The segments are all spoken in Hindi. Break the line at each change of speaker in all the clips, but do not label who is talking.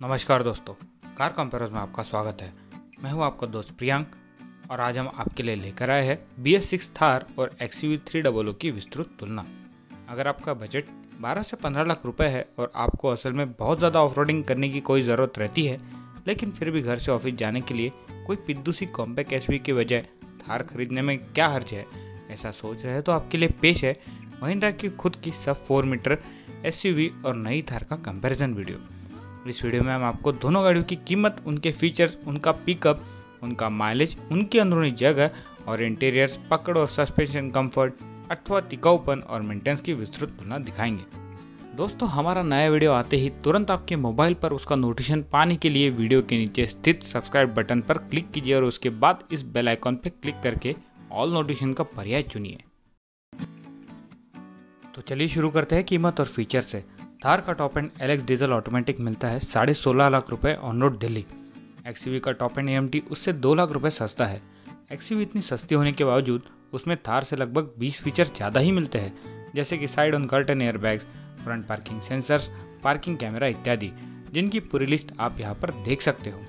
नमस्कार दोस्तों, कार कंपेयर्स में आपका स्वागत है। मैं हूं आपका दोस्त प्रियांक और आज हम आपके लिए लेकर आए हैं BS6 थार और XUV 300 की विस्तृत तुलना। अगर आपका बजट 12 से 15 लाख रुपए है और आपको असल में बहुत ज़्यादा ऑफरोडिंग करने की कोई ज़रूरत रहती है, लेकिन फिर भी घर से ऑफिस जाने के लिए कोई पिद्दू सी कॉम्पैक्ट SUV के बजाय थार खरीदने में क्या हर्ज है, ऐसा सोच रहे हैं तो आपके लिए पेश है महिंद्रा की खुद की सब 4 मीटर SUV और नई थार का कंपैरिजन वीडियो। इस वीडियो में हम आपको दोनों गाड़ियों की कीमत, उनके फीचर्स, उनका पिकअप, उनका माइलेज, उनकी अंदरूनी जगह और इंटीरियर्स, पकड़ और सस्पेंशन कंफर्ट अथवा टिकाऊपन और मेंटेनेंस की विस्तृत तुलना दिखाएंगे। दोस्तों, हमारा नया वीडियो आते ही तुरंत आपके मोबाइल पर उसका नोटिफिकेशन पाने के लिए वीडियो के नीचे स्थित सब्सक्राइब बटन पर क्लिक कीजिए और उसके बाद इस बेल आइकॉन पर क्लिक करके ऑल नोटिफिकेशन का पर्याय चुनिए। तो चलिए शुरू करते हैं कीमत और फीचर से। थार का top and LX diesel automatic मिलता है 16.5 लाख रुपए ऑन रोड दिल्ली। XUV का टॉप एंड AMT उससे 2 लाख रुपए सस्ता है। XUV इतनी सस्ती होने के बावजूद उसमें थार से लगभग 20 फीचर ज़्यादा ही मिलते हैं, जैसे कि side on curtain airbags, front parking sensors, parking camera इत्यादि, जिनकी पूरी लिस्ट आप यहाँ पर देख सकते हो।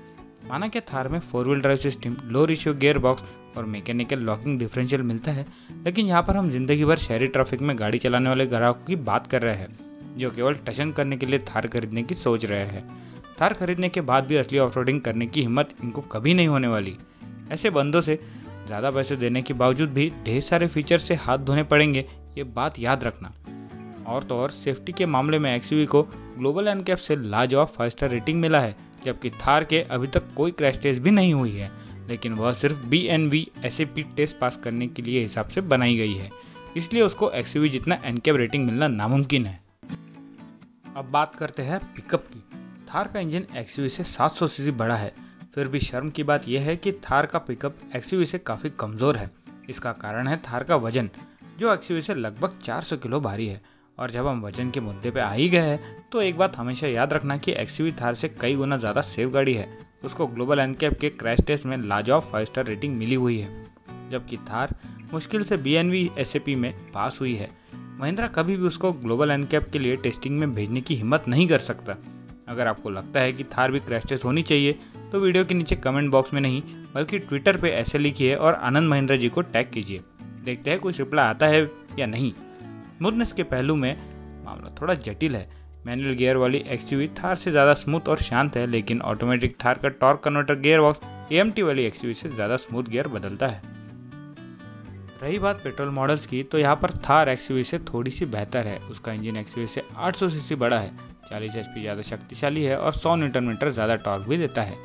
माना कि थार में 4 व्हील ड्राइव सिस्टम, लो रेशियो गियर बॉक्स और मैकेनिकल लॉकिंग डिफरेंशियल मिलता है, लेकिन यहाँ पर हम जिंदगी भर शहरी ट्रैफिक में गाड़ी चलाने वाले ग्राहकों की बात कर रहे हैं जो केवल टशन करने के लिए थार खरीदने की सोच रहे हैं। थार खरीदने के बाद भी असली ऑफरोडिंग करने की हिम्मत इनको कभी नहीं होने वाली। ऐसे बंदों से ज़्यादा पैसे देने के बावजूद भी ढेर सारे फीचर से हाथ धोने पड़ेंगे, ये बात याद रखना। और तो और सेफ्टी के मामले में XUV को ग्लोबल एनकैप से लाजवाब 5 स्टार रेटिंग मिला है, जबकि थार के अभी तक कोई क्रैश टेस्ट भी नहीं हुई है, लेकिन वह सिर्फ BNV SAP टेस्ट पास करने के लिए हिसाब से बनाई गई है, इसलिए उसको XUV जितना एनकैप रेटिंग मिलना नामुमकिन है। अब बात करते हैं पिकअप की। थार का इंजन XUV से 700 सीसी बड़ा है, फिर भी शर्म की बात यह है कि थार का पिकअप XUV से काफ़ी कमज़ोर है। इसका कारण है थार का वजन, जो XUV से लगभग 400 किलो भारी है। और जब हम वजन के मुद्दे पे आ ही गए हैं तो एक बात हमेशा याद रखना कि XUV थार से कई गुना ज़्यादा सेफ गाड़ी है। उसको ग्लोबल एनकैप के क्रैश टेस्ट में लाजवाब 5 स्टार रेटिंग मिली हुई है, जबकि थार मुश्किल से BNV SAP में पास हुई है। महिंद्रा कभी भी उसको ग्लोबल एनकैप के लिए टेस्टिंग में भेजने की हिम्मत नहीं कर सकता। अगर आपको लगता है कि थार भी क्रैश टेस्ट होनी चाहिए तो वीडियो के नीचे कमेंट बॉक्स में नहीं बल्कि ट्विटर पे ऐसे लिखिए और आनंद महिंद्रा जी को टैग कीजिए। देखते हैं कुछ रिप्लाई आता है या नहीं। स्मूथनेस के पहलू में मामला थोड़ा जटिल है। मैनुअल गियर वाली XUV थार से ज़्यादा स्मूथ और शांत है, लेकिन ऑटोमेटिक थार का torque converter gear box AMT वाली XUV से ज़्यादा स्मूथ गियर बदलता है। रही बात पेट्रोल मॉडल्स की, तो यहाँ पर थार XUV से थोड़ी सी बेहतर है। उसका इंजन XUV से 800 सीसी बड़ा है, 40 HP ज़्यादा शक्तिशाली है और 100 न्यूटन मीटर ज़्यादा टॉर्क भी देता है।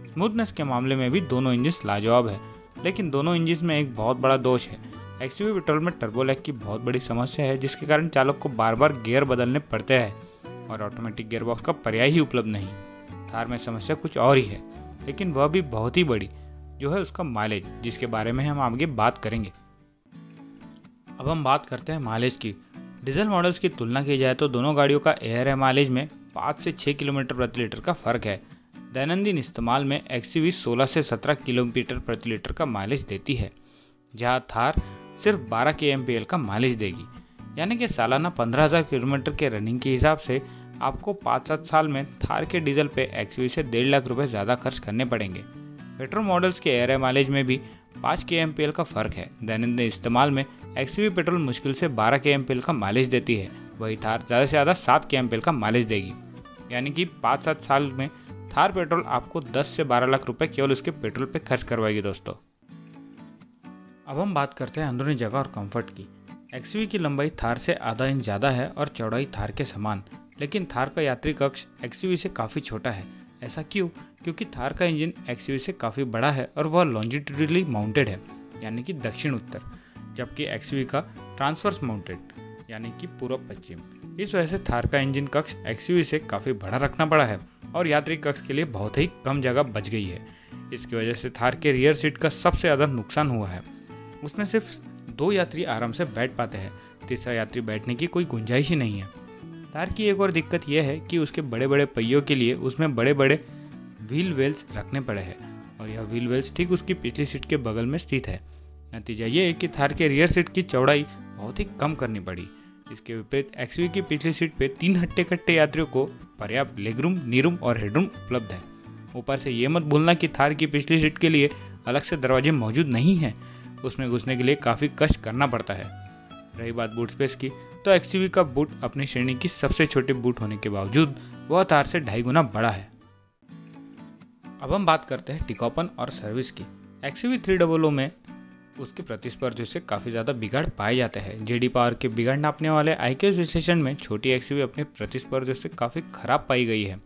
स्मूथनेस के मामले में भी दोनों इंजन लाजवाब है, लेकिन दोनों इंजन में एक बहुत बड़ा दोष है। XUV पेट्रोल में टर्बो लैग की बहुत बड़ी समस्या है, जिसके कारण चालक को बार बार गियर बदलने पड़ते हैं और ऑटोमेटिक गियर बॉक्स का पर्याय ही उपलब्ध नहीं। थार में समस्या कुछ और ही है, लेकिन वह भी बहुत ही बड़ी, जो है उसका माइलेज, जिसके बारे में हम आगे बात करेंगे। अब हम बात करते हैं माइलेज की। डीजल मॉडल्स की तुलना की जाए तो दोनों गाड़ियों का ARA माइलेज में 5 से 6 किलोमीटर प्रति लीटर का फर्क है। दैनंदिन इस्तेमाल में XUV 16 से 17 किलोमीटर प्रति लीटर का माइलेज देती है, जहां थार सिर्फ 12 kmpl का माइलेज देगी। यानी कि सालाना 15,000 किलोमीटर के रनिंग के हिसाब से आपको 5-7 साल में थार के डीजल पे XUV से 1.5 लाख रुपए ज़्यादा खर्च करने पड़ेंगे। पेट्रोल मॉडल्स के ARA माइलेज में भी 5 kmpl का फ़र्क है। दैनंदिन इस्तेमाल में XUV पेट्रोल मुश्किल से 12 kmpl का माइलेज देती है, वही थार ज़्यादा से ज़्यादा 7 kmpl का माइलेज देगी। यानी कि 5-7 साल में थार पेट्रोल आपको 10 से 12 लाख रुपए केवल उसके पेट्रोल पे खर्च करवाएगी। दोस्तों, अब हम बात करते हैं अंदरूनी जगह और कंफर्ट की। XUV की लंबाई थार से आधा इंच ज़्यादा है और चौड़ाई थार के समान, लेकिन थार का यात्री कक्ष XUV से काफ़ी छोटा है। ऐसा क्यों? क्योंकि थार का इंजन XUV से काफ़ी बड़ा है और वह लॉन्जिट्यूडली माउंटेड है, यानी कि दक्षिण उत्तर, जबकि XUV का ट्रांसवर्स माउंटेड, यानी कि पूर्व पश्चिम। इस वजह से थार का इंजन कक्ष XUV से काफ़ी बड़ा रखना पड़ा है और यात्री कक्ष के लिए बहुत ही कम जगह बच गई है। इसकी वजह से थार के रियर सीट का सबसे ज़्यादा नुकसान हुआ है। उसमें सिर्फ 2 यात्री आराम से बैठ पाते हैं, तीसरा यात्री बैठने की कोई गुंजाइश ही नहीं है। थार की एक और दिक्कत यह है कि उसके बड़े बड़े पहियों के लिए उसमें बड़े बड़े व्हील वेल्स रखने पड़े हैं और यह व्हील वेल्स ठीक उसकी पिछली सीट के बगल में स्थित है। नतीजा ये है कि थार के रियर सीट की चौड़ाई बहुत ही कम करनी पड़ी। इसके विपरीत एक्सयूवी की पिछली सीट पे 3 हट्टे कट्टे यात्रियों को पर्याप्त लेगरूम, नीरूम और हेडरूम उपलब्ध है। ऊपर से ये मत भूलना कि थार की पिछली सीट के लिए अलग से दरवाजे मौजूद नहीं हैं, उसमें घुसने के लिए काफ़ी कष्ट करना पड़ता है। रही बात बूट स्पेस की, तो एक्सयूवी का बूट अपनी श्रेणी की सबसे छोटे बूट होने के बावजूद वह थार से 2.5 गुना बड़ा है। अब हम बात करते हैं टिकाऊपन और सर्विस की। एक्सयूवी 300 में उसके प्रतिस्पर्धियों से काफ़ी ज़्यादा बिगाड़ पाए जाते हैं। जेडी पावर के बिगाड़ नापने वाले IQS विश्लेषण में छोटी एक्सयूवी अपने प्रतिस्पर्धियों से काफ़ी खराब पाई गई है।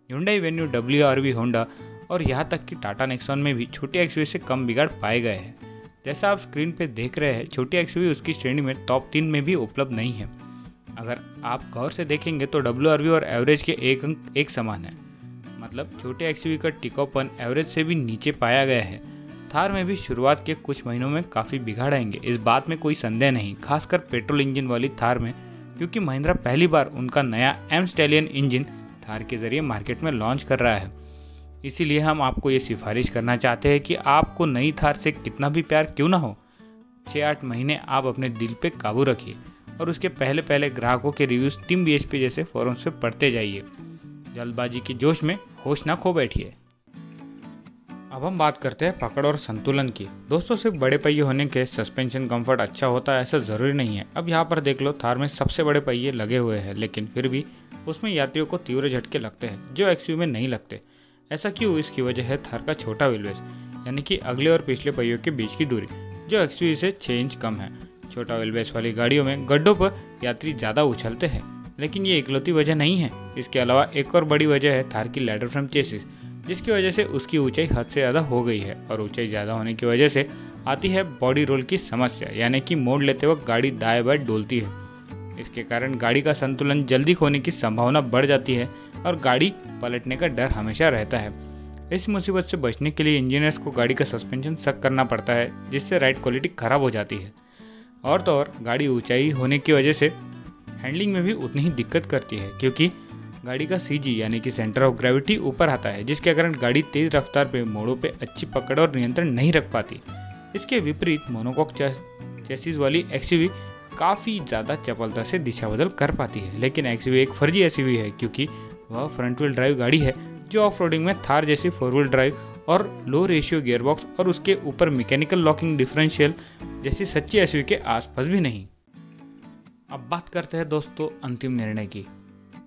Hyundai Venue, WRV, होंडा और यहाँ तक कि टाटा नेक्सॉन में भी छोटी एक्सयूवी से कम बिगाड़ पाए गए हैं। जैसा आप स्क्रीन पे देख रहे हैं, छोटी एक्सयूवी उसकी श्रेणी में टॉप 3 में भी उपलब्ध नहीं है। अगर आप गौर से देखेंगे तो WRV और एवरेज के 1 अंक एक समान है, मतलब छोटे एक्सयूवी का टिकाऊपन एवरेज से भी नीचे पाया गया है। थार में भी शुरुआत के कुछ महीनों में काफ़ी बिगाड़ आएंगे, इस बात में कोई संदेह नहीं, खासकर पेट्रोल इंजन वाली थार में, क्योंकि महिंद्रा पहली बार उनका नया M स्टैलियन इंजन थार के जरिए मार्केट में लॉन्च कर रहा है। इसीलिए हम आपको ये सिफारिश करना चाहते हैं कि आपको नई थार से कितना भी प्यार क्यों ना हो, 6-8 महीने आप अपने दिल पे काबू रखिए और उसके पहले ग्राहकों के रिव्यूज टीम BHP जैसे फोरम्स पे पढ़ते जाइए। जल्दबाजी के जोश में होश ना खो बैठिए। अब हम बात करते हैं पकड़ और संतुलन की। दोस्तों, सिर्फ बड़े पहिए होने के सस्पेंशन कंफर्ट अच्छा होता है ऐसा ज़रूरी नहीं है। अब यहाँ पर देख लो, थार में सबसे बड़े पहिए लगे हुए हैं, लेकिन फिर भी उसमें यात्रियों को तीव्र झटके लगते हैं जो एक्सयूवी में नहीं लगते। ऐसा क्यों? इसकी वजह है थार का छोटा व्हीलबेस, यानी कि अगले और पिछले पहियों के बीच की दूरी, जो एक्सयूवी से 6 इंच कम है। छोटा व्हीलबेस वाली गाड़ियों में गड्ढों पर यात्री ज़्यादा उछलते हैं, लेकिन ये इकलौती वजह नहीं है। इसके अलावा एक और बड़ी वजह है थार की लैडर फ्रेम चेसिस, जिसकी वजह से उसकी ऊंचाई हद से ज़्यादा हो गई है, और ऊंचाई ज़्यादा होने की वजह से आती है बॉडी रोल की समस्या, यानी कि मोड़ लेते वक्त गाड़ी दाएं बाएं डोलती है। इसके कारण गाड़ी का संतुलन जल्दी खोने की संभावना बढ़ जाती है और गाड़ी पलटने का डर हमेशा रहता है। इस मुसीबत से बचने के लिए इंजीनियर्स को गाड़ी का सस्पेंशन सख्त करना पड़ता है, जिससे राइड क्वालिटी खराब हो जाती है। और तो और गाड़ी ऊंचाई होने की वजह से हैंडलिंग में भी उतनी ही दिक्कत करती है, क्योंकि गाड़ी का CG यानी कि सेंटर ऑफ ग्रेविटी ऊपर आता है, जिसके कारण गाड़ी तेज रफ्तार पे मोड़ों पे अच्छी पकड़ और नियंत्रण नहीं रख पाती। इसके विपरीत मोनोकॉक चेसिस वाली एक्सयूवी काफ़ी ज़्यादा चपलता से दिशा बदल कर पाती है। लेकिन एक्सयूवी एक फर्जी एक्सयूवी है, क्योंकि वह फ्रंट व्हील ड्राइव गाड़ी है जो ऑफ रोडिंग में थार जैसी 4 व्हील ड्राइव और लो रेशियो गियरबॉक्स और उसके ऊपर मैकेनिकल लॉकिंग डिफरेंशियल जैसी सच्ची एक्सयूवी के आसपास भी नहीं। अब बात करते हैं दोस्तों अंतिम निर्णय की।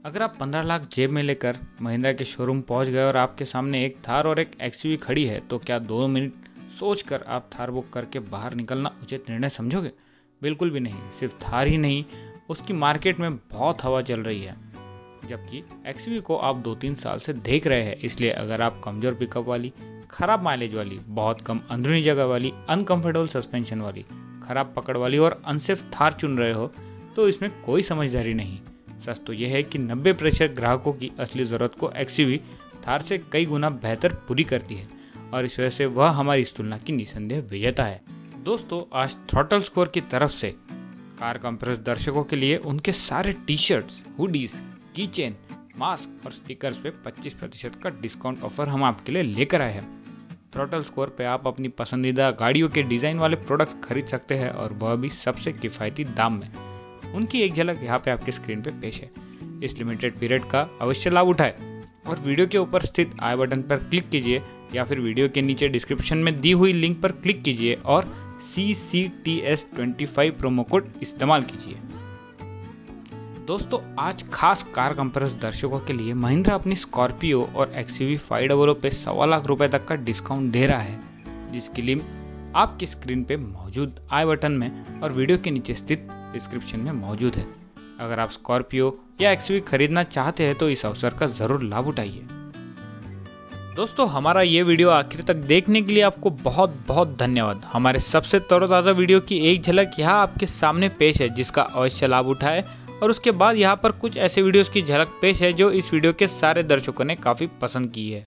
अगर आप 15 लाख जेब में लेकर महिंद्रा के शोरूम पहुंच गए और आपके सामने एक थार और एक एक्सयूवी खड़ी है, तो क्या 2 मिनट सोचकर आप थार बुक करके बाहर निकलना उचित निर्णय समझोगे? बिल्कुल भी नहीं। सिर्फ थार ही नहीं, उसकी मार्केट में बहुत हवा चल रही है, जबकि एक्सयूवी को आप 2-3 साल से देख रहे हैं। इसलिए अगर आप कमज़ोर पिकअप वाली, खराब माइलेज वाली, बहुत कम अंदरूनी जगह वाली, अनकंफर्टेबल सस्पेंशन वाली, खराब पकड़ वाली और अनसेफ थार चुन रहे हो, तो इसमें कोई समझदारी नहीं। सच तो यह है कि 90% ग्राहकों की असली ज़रूरत को एक्सयूवी थार से कई गुना बेहतर पूरी करती है, और इस वजह से वह हमारी इस तुलना की निसंदेह विजेता है। दोस्तों, आज थ्रॉटल स्कोर की तरफ से कार कंप्रेस दर्शकों के लिए उनके सारे टी-शर्ट्स, हुडीज, की चेन, मास्क और स्टिकर्स पे 25% का डिस्काउंट ऑफर हम आपके लिए लेकर आए हैं। थ्रॉटल स्कोर पे आप अपनी पसंदीदा गाड़ियों के डिज़ाइन वाले प्रोडक्ट्स खरीद सकते हैं, और वह भी सबसे किफ़ायती दाम में। उनकी एक झलक यहाँ पे आपकी स्क्रीन पे पेश है। इस लिमिटेड पीरियड का अवश्य लाभ उठाएं और वीडियो के ऊपर स्थित आई बटन पर क्लिक कीजिए, या फिर वीडियो के नीचे डिस्क्रिप्शन में दी हुई लिंक पर क्लिक कीजिए और CCTS25 प्रोमो कोड इस्तेमाल कीजिए। दोस्तों, आज खास कार कंप्रेस दर्शकों के लिए महिंद्रा अपनी स्कॉर्पियो और एक्सयूवी 500 पे 1.25 लाख रुपए तक का डिस्काउंट दे रहा है, जिसकी लिंक आपकी स्क्रीन पे मौजूद आई बटन में और वीडियो के नीचे स्थित डिस्क्रिप्शन में मौजूद है। अगर आप स्कॉर्पियो या एक्सयूवी खरीदना चाहते हैं तो इस अवसर का जरूर लाभ उठाइए। दोस्तों, हमारा ये वीडियो आखिर तक देखने के लिए आपको बहुत बहुत धन्यवाद। हमारे सबसे तरोताज़ा वीडियो की एक झलक यहाँ आपके सामने पेश है, जिसका अवश्य लाभ उठाएं, और उसके बाद यहाँ पर कुछ ऐसे वीडियोस की झलक पेश है जो इस वीडियो के सारे दर्शकों ने काफ़ी पसंद की है।